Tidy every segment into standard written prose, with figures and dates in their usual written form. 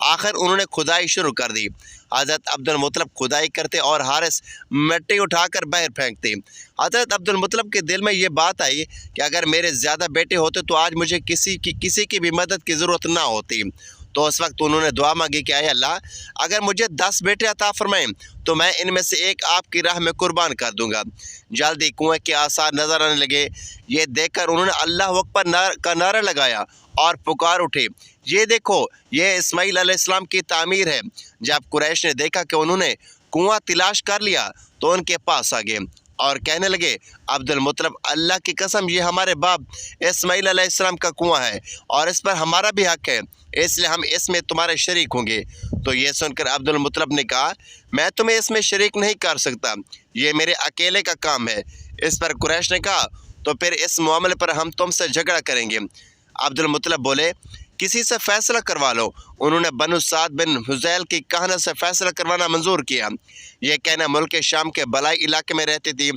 آخر انہوں نے کھدائی شروع کر دی۔ حضرت عبد المطلب کھدائی کرتے اور حارث مٹی اٹھا کر باہر پھینکتے۔ حضرت عبد المطلب کے دل میں یہ بات آئی کہ اگر میرے زیادہ بیٹے ہوتے تو آج مجھے کسی کی بھی مدد کی ضرورت نہ ہوتی۔ تو اس وقت انہوں نے دعا مانگی کہ اے اللہ، اگر مجھے 10 بیٹے عطا فرمائیں تو میں ان میں سے ایک آپ کی راہ میں قربان کر دوں گا۔ جلدی کنویں کے آثار نظر آنے لگے۔ یہ دیکھ کر انہوں نے اللہ اکبر کا نعرہ لگایا اور پکار اٹھے، یہ دیکھو، یہ اسماعیل علیہ السلام کی تعمیر ہے۔ جب قریش نے دیکھا کہ انہوں نے کنواں تلاش کر لیا تو ان کے پاس آ گئے اور کہنے لگے، عبد المطلب، اللہ کی قسم یہ ہمارے باپ اسماعیل علیہ السلام کا کنواں ہے اور اس پر ہمارا بھی حق ہے، اس لیے ہم اس میں تمہارے شریک ہوں گے۔ تو یہ سن کر عبد المطلب نے کہا، میں تمہیں اس میں شریک نہیں کر سکتا، یہ میرے اکیلے کا کام ہے۔ اس پر قریش نے کہا، تو پھر اس معاملے پر ہم تم سے جھگڑا کریں گے۔ عبد المطلب بولے، کسی سے فیصلہ کروا لو۔ انہوں نے بنو سعد بن حذیل کی کہنے سے فیصلہ کروانا منظور کیا۔ یہ کہنا ملک شام کے بلائی علاقے میں رہتی تھی۔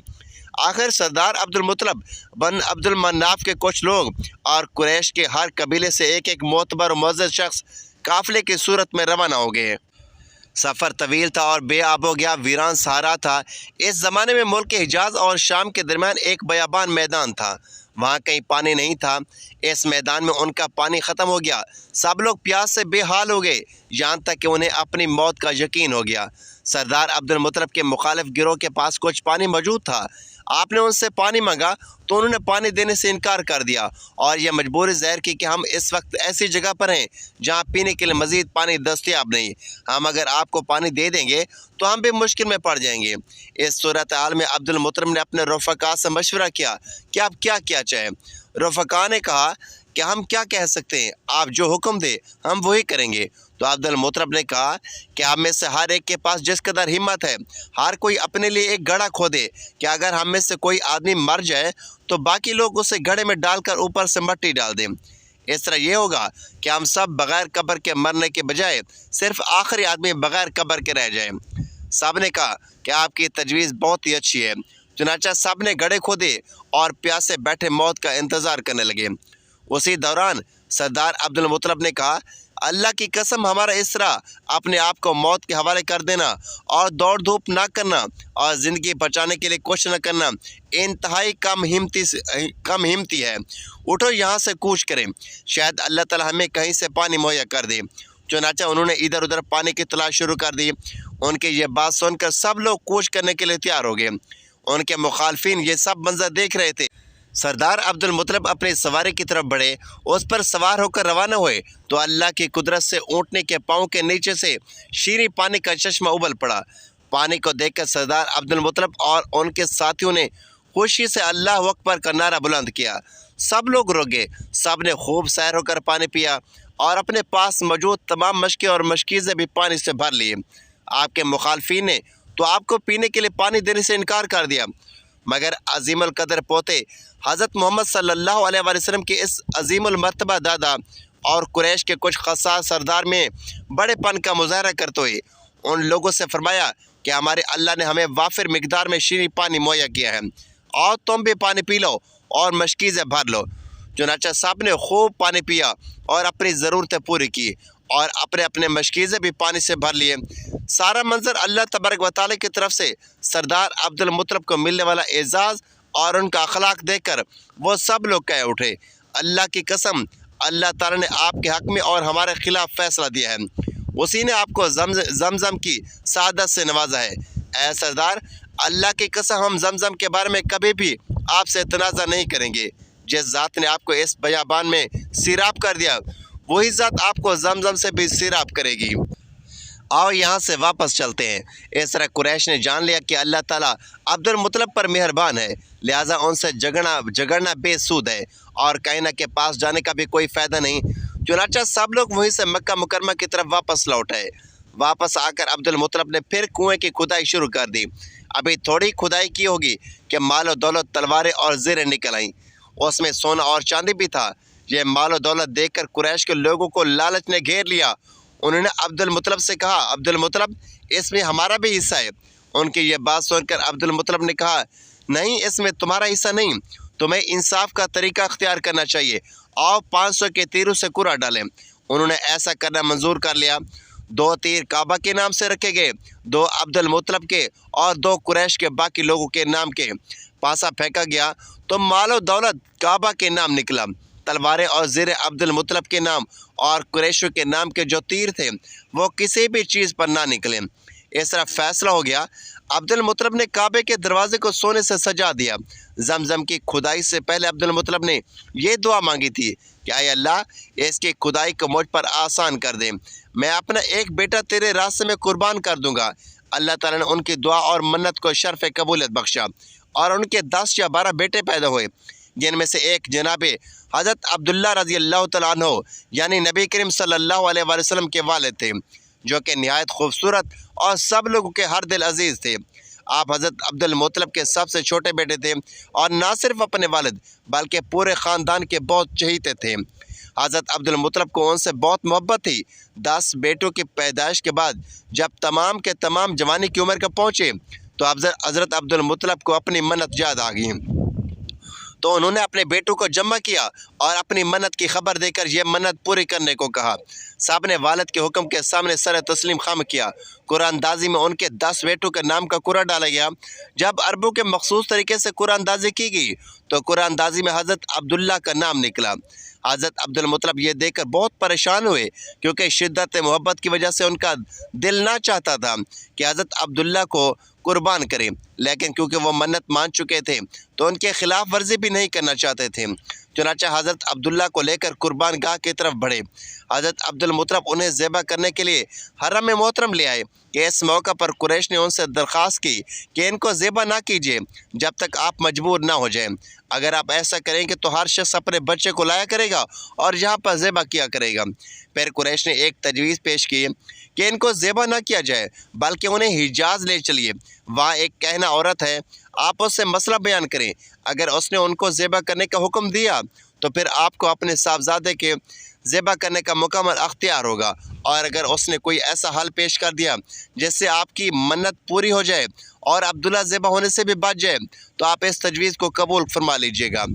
آخر سردار عبد المطلب بن عبد المناف کے کچھ لوگ اور قریش کے ہر قبیلے سے ایک معتبر و معزز شخص قافلے کی صورت میں روانہ ہو گئے۔ سفر طویل تھا اور بے آب و گیا ویران صحرا تھا۔ اس زمانے میں ملک حجاز اور شام کے درمیان ایک بیابان میدان تھا، وہاں کہیں پانی نہیں تھا۔ اس میدان میں ان کا پانی ختم ہو گیا۔ سب لوگ پیاس سے بے حال ہو گئے، یہاں تک کہ انہیں اپنی موت کا یقین ہو گیا۔ سردار عبد المطلب کے مخالف گروہ کے پاس کچھ پانی موجود تھا۔ آپ نے ان سے پانی مانگا تو انہوں نے پانی دینے سے انکار کر دیا اور یہ مجبوری ظاہر کی کہ ہم اس وقت ایسی جگہ پر ہیں جہاں پینے کے لیے مزید پانی دستیاب نہیں، ہم اگر آپ کو پانی دے دیں گے تو ہم بھی مشکل میں پڑ جائیں گے۔ اس صورتحال میں عبد المطلب نے اپنے رفقا سے مشورہ کیا کہ آپ کیا چاہیں۔ رفقا نے کہا کہ ہم کیا کہہ سکتے ہیں، آپ جو حکم دے ہم وہی کریں گے۔ تو عبد المطلب نے کہا کہ آپ میں سے ہر ایک کے پاس جس قدر ہمت ہے، ہر کوئی اپنے لیے ایک گڑھا کھودے کہ اگر ہم میں سے کوئی آدمی مر جائے تو باقی لوگ اسے گڑھے میں ڈال کر اوپر سے مٹی ڈال دیں۔ اس طرح یہ ہوگا کہ ہم سب بغیر قبر کے مرنے کے بجائے صرف آخری آدمی بغیر قبر کے رہ جائیں۔ سب نے کہا کہ آپ کی تجویز بہت ہی اچھی ہے۔ چنانچہ سب نے گڑھے کھودے اور پیاسے بیٹھے موت کا انتظار کرنے لگے۔ اسی دوران سردار عبد المطلب نے کہا، اللہ کی قسم، ہمارا اس طرح اپنے آپ کو موت کے حوالے کر دینا اور دوڑ دھوپ نہ کرنا اور زندگی بچانے کے لیے کچھ نہ کرنا انتہائی کم ہمتی ہے۔ اٹھو یہاں سے کوچ کریں، شاید اللہ تعالی ہمیں کہیں سے پانی مہیا کر دے۔ چنانچہ انہوں نے ادھر ادھر پانی کی تلاش شروع کر دی۔ ان کی یہ بات سن کر سب لوگ کوچ کرنے کے لیے تیار ہو گئے۔ ان کے مخالفین یہ سب منظر دیکھ رہے تھے۔ سردار عبد المطلب اپنی سواری کی طرف بڑھے، اس پر سوار ہو کر روانہ ہوئے تو اللہ کی قدرت سے اونٹنے کے پاؤں کے نیچے سے شیریں پانی کا چشمہ ابل پڑا۔ پانی کو دیکھ کر سردار عبد المطلب اور ان کے ساتھیوں نے خوشی سے اللہ اکبر کا نعرہ بلند کیا۔ سب لوگ رک گئے، سب نے خوب سیر ہو کر پانی پیا اور اپنے پاس موجود تمام مشکیں اور مشکیزیں بھی پانی سے بھر لیے۔ آپ کے مخالفین نے تو آپ کو پینے کے لیے پانی دینے سے انکار کر دیا، مگر عظیم القدر پوتے حضرت محمد صلی اللہ علیہ وآلہ وسلم کے اس عظیم المرتبہ دادا اور قریش کے کچھ خاص سردار میں بڑے پن کا مظاہرہ کرتے ہوئے ان لوگوں سے فرمایا کہ ہمارے اللہ نے ہمیں وافر مقدار میں شیریں پانی مہیا کیا ہے، اور تم بھی پانی پی لو اور مشکیزیں بھر لو۔ چنانچہ سب نے خوب پانی پیا اور اپنی ضرورتیں پوری کی اور اپنے مشکیزیں بھی پانی سے بھر لیے۔ سارا منظر اللہ تبارک و تعالی کی طرف سے سردار عبد المطلب کو ملنے والا اعزاز اور ان کا اخلاق دیکھ کر وہ سب لوگ کہہ اٹھے، اللہ کی قسم، اللہ تعالی نے آپ کے حق میں اور ہمارے خلاف فیصلہ دیا ہے، اسی نے آپ کو زمزم کی سعادت سے نوازا ہے۔ اے سردار، اللہ کی قسم، ہم زمزم کے بارے میں کبھی بھی آپ سے تنازع نہیں کریں گے۔ جس ذات نے آپ کو اس بیابان میں سیراب کر دیا، وہی ذات آپ کو زمزم سے بھی سیراب کرے گی۔ آؤ یہاں سے واپس چلتے ہیں۔ اس طرح قریش نے جان لیا کہ اللہ تعالیٰ عبد المطلب پر مہربان ہے، لہٰذا ان سے جھگڑنا بے سود ہے اور کائنہ کے پاس جانے کا بھی کوئی فائدہ نہیں۔ چنانچہ سب لوگ وہیں سے مکہ مکرمہ کی طرف واپس لوٹ آئے۔ واپس آ کر عبد المطلب نے پھر کنویں کی کھدائی شروع کر دی۔ ابھی تھوڑی کھدائی کی ہوگی کہ مال و دولت، تلواریں اور زریں نکل آئیں۔ اس میں سونا اور چاندی بھی تھا۔ یہ مال و دولت دیکھ کر قریش کے لوگوں کو لالچ نے گھیر لیا۔ انہوں نے عبد المطلب سے کہا، عبد المطلب، اس میں ہمارا بھی حصہ ہے۔ ان کی یہ بات سن کر عبد المطلب نے کہا، نہیں، اس میں تمہارا حصہ نہیں، تمہیں انصاف کا طریقہ اختیار کرنا چاہیے۔ آؤ 500 کے تیروں سے کرا ڈالیں۔ انہوں نے ایسا کرنا منظور کر لیا۔ 2 تیر کعبہ کے نام سے رکھے گئے، 2 عبد المطلب کے اور 2 قریش کے باقی لوگوں کے نام کے۔ پاسا پھینکا گیا تو مال و دولت کعبہ کے نام نکلا، تلواریں اور زیر عبد المطلب کے نام اور قریشوں کے نام کے جو تیر تھے وہ کسی بھی چیز پر نہ نکلے۔ اس طرح فیصلہ ہو گیا۔ عبد المطلب نے کعبے کے دروازے کو سونے سے سجا دیا۔ زمزم کی کھدائی سے پہلے عبد المطلب نے یہ دعا مانگی تھی کہ اے اللہ، اس کی کھدائی کو مجھ پر آسان کر دے، میں اپنا ایک بیٹا تیرے راستے میں قربان کر دوں گا۔ اللہ تعالیٰ نے ان کی دعا اور منت کو شرف قبولیت بخشا اور ان کے 10 یا 12 بیٹے پیدا ہوئے، جن میں سے ایک جناب حضرت عبداللہ رضی اللہ تعالیٰ عنہ یعنی نبی کریم صلی اللہ علیہ وآلہ وسلم کے والد تھے، جو کہ نہایت خوبصورت اور سب لوگوں کے ہر دل عزیز تھے۔ آپ حضرت عبد المطلب کے سب سے چھوٹے بیٹے تھے اور نہ صرف اپنے والد بلکہ پورے خاندان کے بہت چہیتے تھے۔ حضرت عبد المطلب کو ان سے بہت محبت تھی۔ 10 بیٹوں کی پیدائش کے بعد جب تمام کے تمام جوانی کی عمر کا پہنچے تو حضرت عبد المطلب کو اپنی منت یاد آ گئی، تو انہوں نے اپنے بیٹوں کو جمع کیا اور اپنی منت کی خبر دے کر یہ منت پوری کرنے کو کہا۔ سب نے والد کے حکم کے سامنے سر تسلیم خم کیا۔ قرآن اندازی میں ان کے 10 بیٹوں کے نام کا قرعہ ڈالا گیا۔ جب عربوں کے مخصوص طریقے سے قرآن اندازی کی گئی تو قرآن اندازی میں حضرت عبداللہ کا نام نکلا۔ حضرت عبد المطلب یہ دیکھ کر بہت پریشان ہوئے، کیونکہ شدت محبت کی وجہ سے ان کا دل نہ چاہتا تھا کہ حضرت عبداللہ کو قربان کریں، لیکن کیونکہ وہ منت مان چکے تھے تو ان کے خلاف ورزی بھی نہیں کرنا چاہتے تھے۔ چنانچہ حضرت عبداللہ کو لے کر قربان گاہ کی طرف بڑھے۔ حضرت عبد المطلب انہیں ذبح کرنے کے لیے حرم محترم لے آئے کہ اس موقع پر قریش نے ان سے درخواست کی کہ ان کو ذبح نہ کیجیے جب تک آپ مجبور نہ ہو جائیں۔ اگر آپ ایسا کریں گے تو ہر شخص اپنے بچے کو لایا کرے گا اور یہاں پر ذبح کیا کرے گا۔ پھر قریش نے ایک تجویز پیش کی کہ ان کو ذبح نہ کیا جائے بلکہ انہیں حجاز لے چلیے، وہاں ایک کہنا عورت ہے، آپ اس سے مسئلہ بیان کریں۔ اگر اس نے ان کو ذبح کرنے کا حکم دیا تو پھر آپ کو اپنے صاحبزادے کے ذبح کرنے کا مکمل اختیار ہوگا، اور اگر اس نے کوئی ایسا حل پیش کر دیا جس سے آپ کی منت پوری ہو جائے اور عبداللہ ذبح ہونے سے بھی بچ جائے تو آپ اس تجویز کو قبول فرما لیجیے گا۔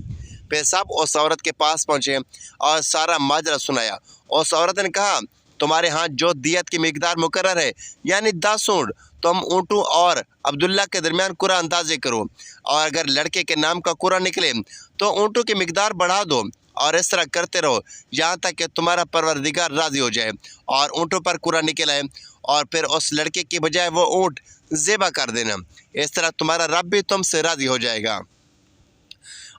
پھر سب اس عورت کے پاس پہنچے اور سارا ماجرا سنایا۔ اس عورت نے کہا، تمہارے ہاں جو دیت کی مقدار مقرر ہے یعنی 10 اونٹ، تم اونٹوں اور عبداللہ کے درمیان قرعہ اندازی کرو، اور اگر لڑکے کے نام کا قرعہ نکلے تو اونٹوں کی مقدار بڑھا دو، اور اس طرح کرتے رہو یہاں تک کہ تمہارا پروردگار راضی ہو جائے اور اونٹوں پر قرعہ نکل آئے، اور پھر اس لڑکے کی بجائے وہ اونٹ ذبح کر دینا۔ اس طرح تمہارا رب بھی تم سے راضی ہو جائے گا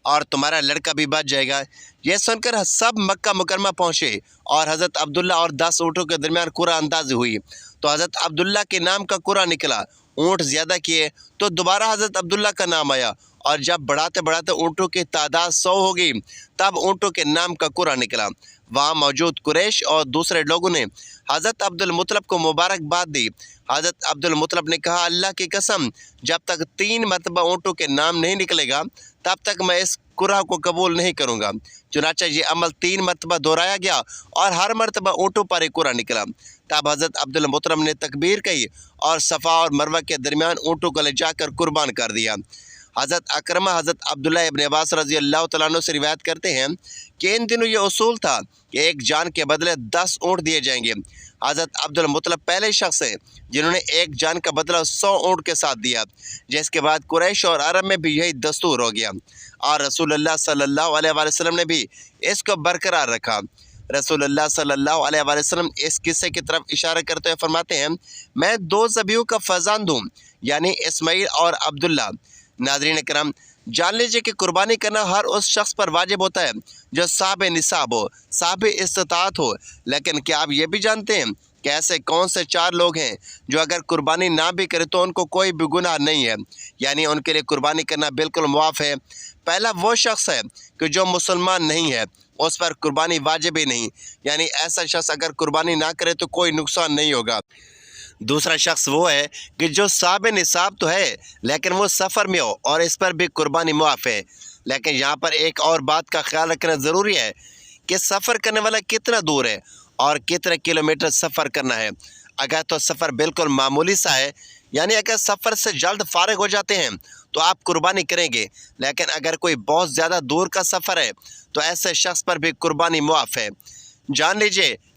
اور تمہارا لڑکا بھی بچ جائے گا۔ یہ سن کر سب مکہ مکرمہ پہنچے اور حضرت عبداللہ اور 10 اونٹوں کے درمیان قرعہ اندازی ہوئی، تو حضرت عبداللہ کے نام کا قرعہ نکلا۔ اونٹ زیادہ کیے تو دوبارہ حضرت عبداللہ کا نام آیا، اور جب بڑھاتے بڑھاتے اونٹوں کی تعداد 100 ہو گئی تب اونٹوں کے نام کا قرعہ نکلا۔ وہاں موجود قریش اور دوسرے لوگوں نے حضرت عبد المطلب کو مبارکباد دی۔ حضرت عبد المطلب نے کہا، اللہ کی قسم، جب تک 3 مرتبہ اونٹوں کے نام نہیں نکلے گا تب تک میں اس قرعہ کو قبول نہیں کروں گا۔ چنانچہ یہ عمل 3 مرتبہ دہرایا گیا اور ہر مرتبہ اونٹوں پر ایک قرعہ نکلا۔ تب حضرت عبد المطلب نے تکبیر کہی اور صفا اور مروہ کے درمیان اونٹوں کو لے جا کر قربان کر دیا۔ حضرت اکرمہ حضرت عبداللہ ابن عباس رضی اللہ تعالیٰ عنہ سے روایت کرتے ہیں کہ ان دنوں یہ اصول تھا کہ ایک جان کے بدلے 10 اونٹ دیے جائیں گے۔ حضرت عبد المطلب پہلے شخص ہیں جنہوں نے ایک جان کا بدلہ 100 اونٹ کے ساتھ دیا، جس کے بعد قریش اور عرب میں بھی یہی دستور ہو گیا، اور رسول اللہ صلی اللہ علیہ وآلہ وسلم نے بھی اس کو برقرار رکھا۔ رسول اللہ صلی اللہ علیہ وآلہ وسلم اس قصے کی طرف اشارہ کرتے ہوئے فرماتے ہیں، میں 2 ذبیحوں کا فرزند ہوں، یعنی اسماعیل اور عبداللہ۔ ناظرین کرام، جان لیجیے کہ قربانی کرنا ہر اس شخص پر واجب ہوتا ہے جو صاحب نصاب ہو، صاحب استطاعت ہو، لیکن کیا آپ یہ بھی جانتے ہیں کہ ایسے کون سے 4 لوگ ہیں جو اگر قربانی نہ بھی کرے تو ان کو کوئی بھی گناہ نہیں ہے، یعنی ان کے لیے قربانی کرنا بالکل معاف ہے۔ پہلا وہ شخص ہے کہ جو مسلمان نہیں ہے، اس پر قربانی واجب ہی نہیں، یعنی ایسا شخص اگر قربانی نہ کرے تو کوئی نقصان نہیں ہوگا۔ دوسرا شخص وہ ہے کہ جو صاحب نصاب تو ہے لیکن وہ سفر میں ہو اور اس پر بھی قربانی معاف ہے، لیکن یہاں پر ایک اور بات کا خیال رکھنا ضروری ہے کہ سفر کرنے والا کتنا دور ہے اور کتنے کلومیٹر سفر کرنا ہے۔ اگر تو سفر بالکل معمولی سا ہے، یعنی اگر سفر سے جلد فارغ ہو جاتے ہیں تو آپ قربانی کریں گے، لیکن اگر کوئی بہت زیادہ دور کا سفر ہے تو ایسے شخص پر بھی قربانی معاف ہے۔ جان لیجئے